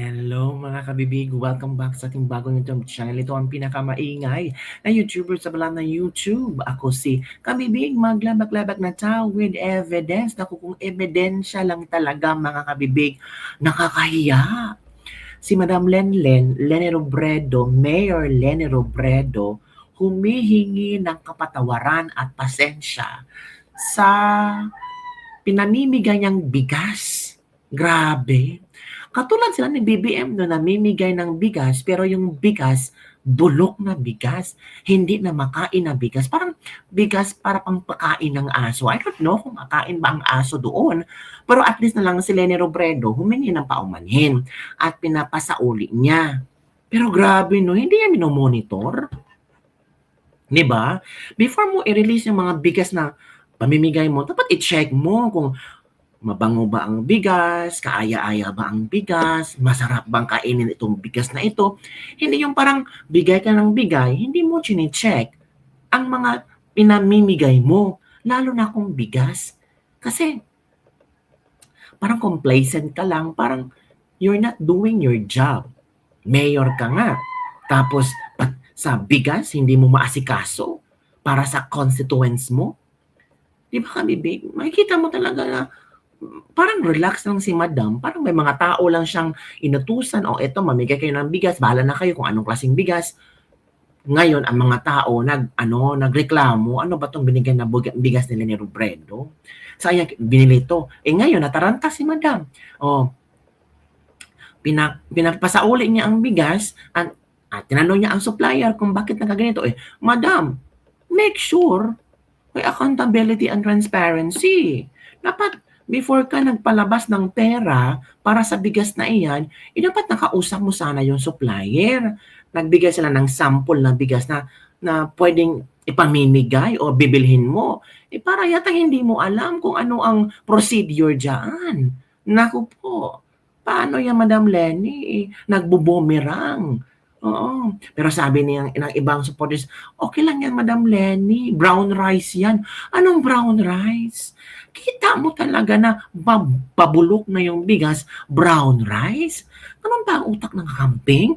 Hello mga kabibig! Welcome back sa ating bagong YouTube channel. Ito ang pinakamaingay na YouTuber sa balat ng YouTube. Ako si Kabibig, maglabak-labak na tao with evidence. Naku, kung ebidensya lang talaga mga kabibig, nakakahiya. Si Madam Leni Robredo, Mayor Leni Robredo, humihingi ng kapatawaran at pasensya sa pinamimigay niyang bigas. Grabe. Katulad sila ni BBM no, namimigay ng bigas, pero yung bigas, bulok na bigas, hindi na makain na bigas. Parang bigas para pang pakain ng aso. I don't know kung makain ba ang aso doon. Pero at least na lang si Leni Robredo humingi ng paumanhin at pinapasauli niya. Pero grabe no, hindi niya minomonitor. Diba? Before mo i-release yung mga bigas na pamimigay mo, dapat i-check mo kung mabango ba ang bigas, kaaya-aya ba ang bigas, masarap bang kainin itong bigas na ito. Hindi yung parang bigay ka ng bigay, hindi mo chine-check ang mga pinamimigay mo, lalo na kung bigas. Kasi parang complacent ka lang, parang you're not doing your job. Mayor ka nga. Tapos sa bigas, hindi mo maasikaso para sa constituents mo. Di ba kami, babe? Makikita mo talaga na parang relax lang si madam, parang may mga tao lang siyang inutusan, o eto mamigay kayo ng bigas, bahala na kayo kung anong klaseng bigas. Ngayon ang mga tao nagreklamo, ano ba tong binigyan na bigas nila ni Robredo? Sayang binili ito. Ngayon nataranta si madam. Pinapasauli niya ang bigas at tinanong niya ang supplier kung bakit nakaganito. Madam, make sure may accountability and transparency. Dapat before ka nagpalabas ng pera para sa bigas na iyan, dapat nakausap mo sana yung supplier. Nagbigay sila ng sample ng bigas na pwedeng ipamimigay o bibilhin mo. Para yata hindi mo alam kung ano ang procedure dyan. Naku po, paano yan Madam Leni? Nagbubumerang. Oo. Pero sabi niya ng ibang supporters, okay lang yan Madam Leni, brown rice yan. Anong brown rice? Kita mo talaga na pabulok na yung bigas, brown rice? Ganun ba ang utak ng kakamping?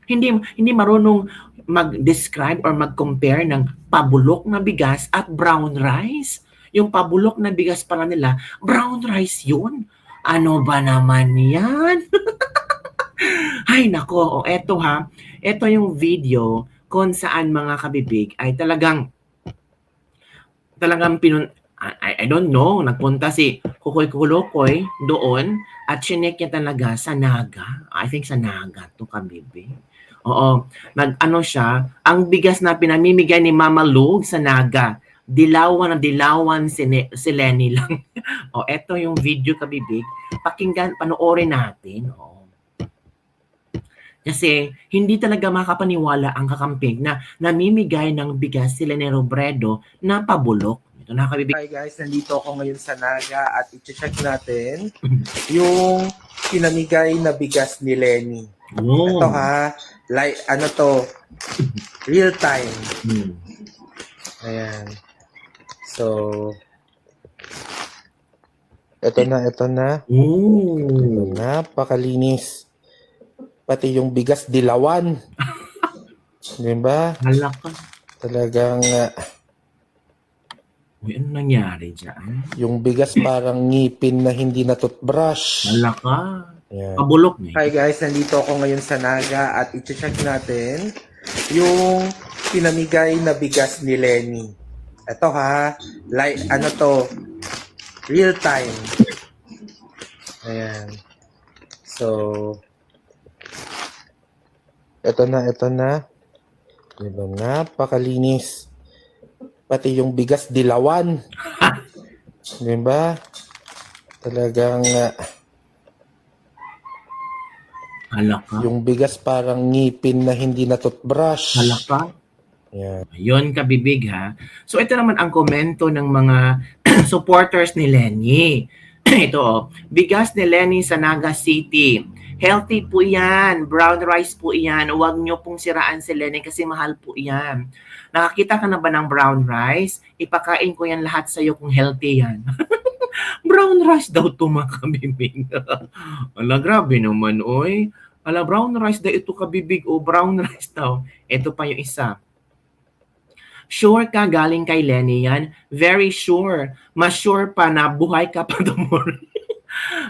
Hindi marunong mag-describe or mag-compare ng pabulok na bigas at brown rice. Yung pabulok na bigas pala nila, brown rice yun. Ano ba naman yan? Ay nako, eto ha. Ito yung video kung saan mga kabibig ay talagang I don't know, nagpunta si Kukoy Kulokoy doon at chinek niya talaga sa Naga. I think sa Naga to kabibig. Oo, nag-ano siya, ang bigas na pinamimigay ni Mama Lug sa Naga, dilawan na dilawan si Lenny lang. Eto yung video kabibig. Pakinggan, panoorin natin. Kasi hindi talaga makapaniwala ang kakamping na namimigay ng bigas sila ni Robredo na pabulok. Ito na kabibig. Hi guys, nandito ako ngayon sa Naga at i-check natin yung pinamigay na bigas ni Lenny. Ito ha, ano to, real time. Ayan. So, ito na. Ito, napakalinis. Pati yung bigas dilawan. Diba? Halaka. Talagang ano nangyari dyan? yung bigas parang ngipin na hindi na toothbrush. Halaka. Pabulok na. Hi guys, nandito ako ngayon sa Naga at i-check natin yung pinamigay na bigas ni Lenny. Ito ha, ano to, real time. Ayan. So, ito na. Diba, napakalinis. Pati yung bigas dilawan. Diba? Talagang halaka. Yung bigas parang ngipin na hindi na toothbrush. Halaka. Yeah. Yun kabibig ha. So ito naman ang komento ng mga supporters ni Lenny. Ito, bigas ni Lenny sa Naga City. Healthy po yan. Brown rice po yan. Huwag nyo pong siraan si Lenny kasi mahal po yan. Nakakita ka na ba ng brown rice? Ipakain ko yan lahat sa'yo kung healthy yan. Brown rice daw to mga kabibig. Ala, grabe naman, oy. Hala, brown rice daw ito kabibig o brown rice daw. Ito pa yung isa. Sure ka galing kay Lenny yan? Very sure. Mas sure pa na buhay ka pa tomorrow.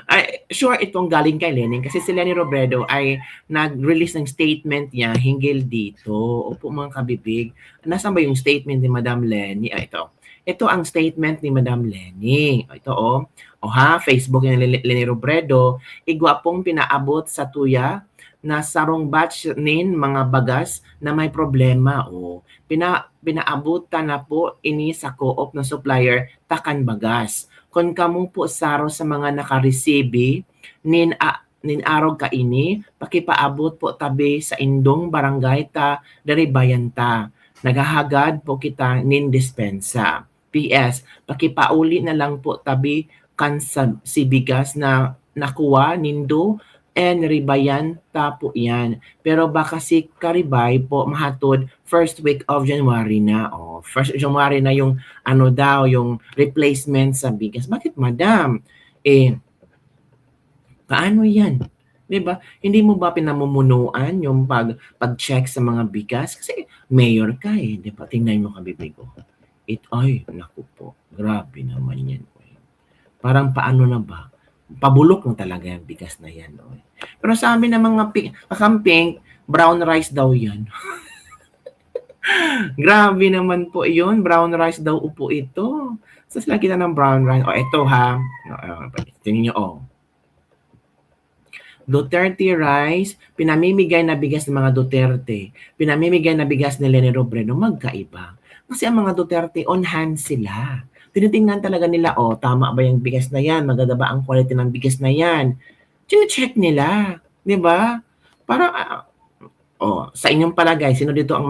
Ay, sure itong galing kay Lenny kasi si Lenny Robredo ay nag-release ng statement niya hinggil dito. Opo mga kabibig. Nasaan ba yung statement ni Madam Lenny? Ito. Ito ang statement ni Madam Lenny. Ito O ha, Facebook ni Lenny Robredo. Igwapong pinaabot sa tuya na sarong batch nin mga bagas na may problema. Pinaabutan na po ini sa co-op na supplier takan bagas. Kung kamo po saro sa mga nakareceive nin arog ka ini, pakipaabot po tabi sa indong barangay ta dari bayan ta. Naghahagad po kita nin dispensa. PS, pakipauli na lang po tabi kan si bigas na nakuha nindo and ribayan tapo yan. Pero baka si Karibay po mahatod first week of January na. First January na yung yung replacement sa bigas. Bakit madam? Paano yan? 'Di ba? Hindi mo ba pinamumunuan yung pag-check sa mga bigas? Kasi mayor ka 'di ba? Tingnan mo kabibig ko. Ay, naku po. Grabe naman yan. Parang paano na ba? Pabulok na talaga yung bigas na yan. Pero sa amin ng mga kakamping, brown rice daw yan. Grabe naman po yun. Brown rice daw upo ito. So sila kita ng brown rice. Ito ha. Tingnan nyo Duterte rice, pinamimigay na bigas ng mga Duterte. Pinamimigay na bigas ni Lenny Robredo. Magkaiba. Kasi ang mga Duterte on hand sila. Tinitingnan talaga nila, tama ba yung bigas na yan? Maganda ba ang quality ng bigas na yan? Chine-check nila. Di ba? Para, sa inyong palagay, sino dito ang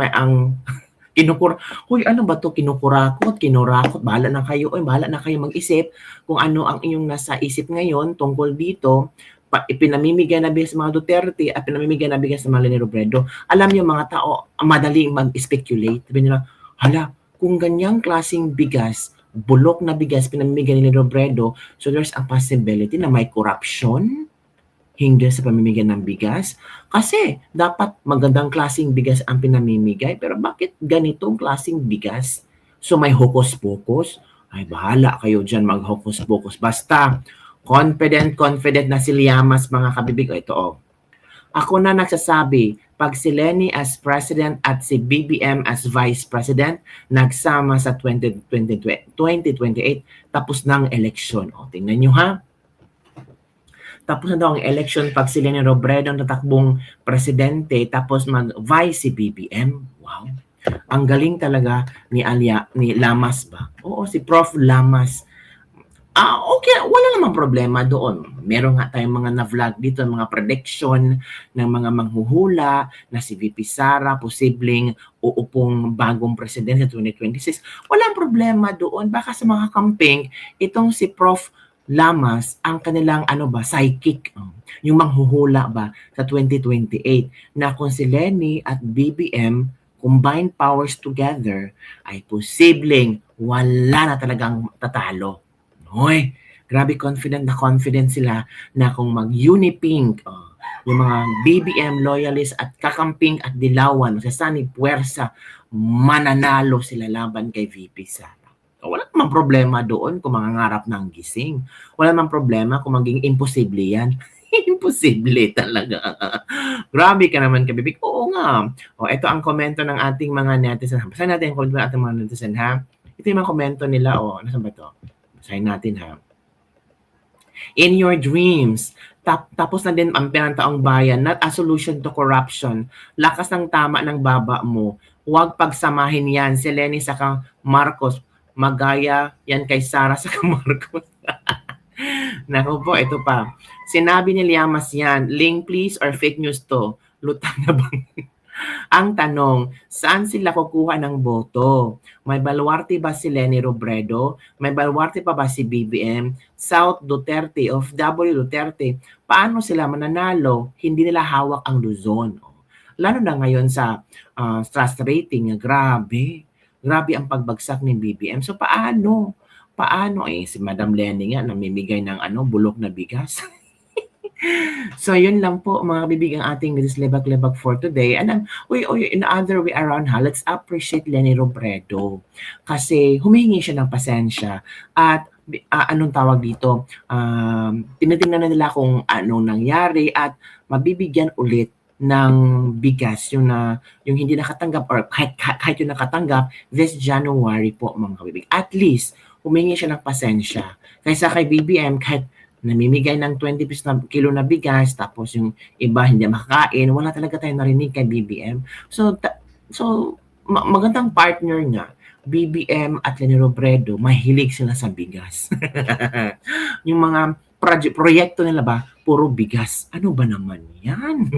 Hoy, ano ba to? Kinurakot. Bahala na kayo. Bahala na kayo mag-isip kung ano ang inyong nasa isip ngayon tungkol dito. Ipinamimigay na bigas sa mga Duterte at pinamimigay na bigas sa mga Lenny Robredo. Alam niyo mga tao, madaling mag-speculate. Sabi nila, hala, kung ganyang klaseng bigas, bulok na bigas pinamimigay ni Robredo, so there's a possibility na may corruption hinggil sa pamimigay ng bigas. Kasi dapat magandang klaseng bigas ang pinamimigay, pero bakit ganitong klaseng bigas? So may hokus-pokus? Ay bahala kayo dyan mag-hokus-pokus. Basta confident na si Llamas mga kabibig. Ito Ako na nagsasabi, pag si Lenny as President at si BBM as Vice President, nagsama sa 2028, tapos ng eleksyon. Tingnan nyo ha. Tapos na daw ang election pag si Lenny Robredo ang tatakbong presidente, tapos mag-vice si BBM. Wow. Ang galing talaga ni Llamas ba? Si Prof. Llamas. Okay, wala namang problema doon. Meron nga tayong mga na-vlog dito, mga prediction ng mga manghuhula na si VP Sara, posibleng uupong bagong presidente sa 2026. Walang problema doon. Baka sa mga camping, itong si Prof. Llamas, ang kanilang psychic, yung manghuhula ba sa 2028, na kung si Lenny at BBM combined powers together, ay posibleng wala na talagang tatalo. Hoy, grabe confident sila na kung mag-unipink, yung mga BBM loyalists at kakamping at dilawan, sa Sani Puwersa, mananalo sila laban kay VP Sara. Wala namang problema doon kung mangangarap ng gising. Wala namang problema kung maging imposible yan. Imposible talaga. Grabe ka naman kabibig. Oo nga. Ito ang komento ng ating mga netizen. Basahin natin ang komento ng ating mga netizen ha. Ito yung mga komento nila. Nasaan ba ito? Basahin natin ha. In your dreams, tapos na din ang pinantaong bayan, not a solution to corruption. Lakas ng tama ng baba mo. Huwag pagsamahin yan. Si Lenny saka Marcos, magaya yan kay Sara saka Marcos. Naku po, ito pa. Sinabi ni Llamas yan, link please or fake news to? Lutang na bang? Ang tanong, saan sila kukuha ng boto? May baluarte ba si Lenny Robredo? May baluarte pa ba si BBM? South Duterte of W Duterte? Paano sila mananalo? Hindi nila hawak ang Luzon. Lalo na ngayon sa trust rating, grabe ang pagbagsak ni BBM. So paano? Si Madam Lenny nga namimigay ng bulok na bigas. So yun lang po mga bibig ang ating Miss Lebak-Lebak for today. And in other way around ha, let's appreciate Lenny Robredo. Kasi humingi siya ng pasensya at anong tawag dito, tinitingnan na nila kung anong nangyari at mabibigyan ulit ng bigas yung hindi nakatanggap or kahit yung nakatanggap this January po mga kabibig. At least humingi siya ng pasensya. Kaysa kay BBM kahit namimigay ng 20 pesos na kilo na bigas tapos yung iba hindi makakain, wala talaga tayong narinig kay BBM. So magandang partner niya, BBM at Leni Robredo, mahilig sila sa bigas. Yung mga proyekto nila ba, puro bigas. Ano ba naman yan?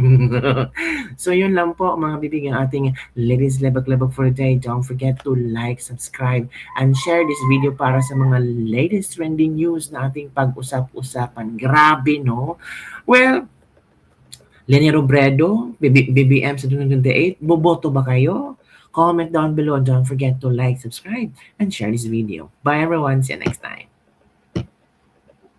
So yun lang po mga bibig ang ating Ladies Lebak-Lebak for today. Don't forget to like, subscribe, and share this video para sa mga latest trending news na ating pag-usap-usapan. Grabe, no? Well, Leni Robredo, BBM sa 2028, boboto ba kayo? Comment down below and don't forget to like, subscribe, and share this video. Bye everyone. See you next time.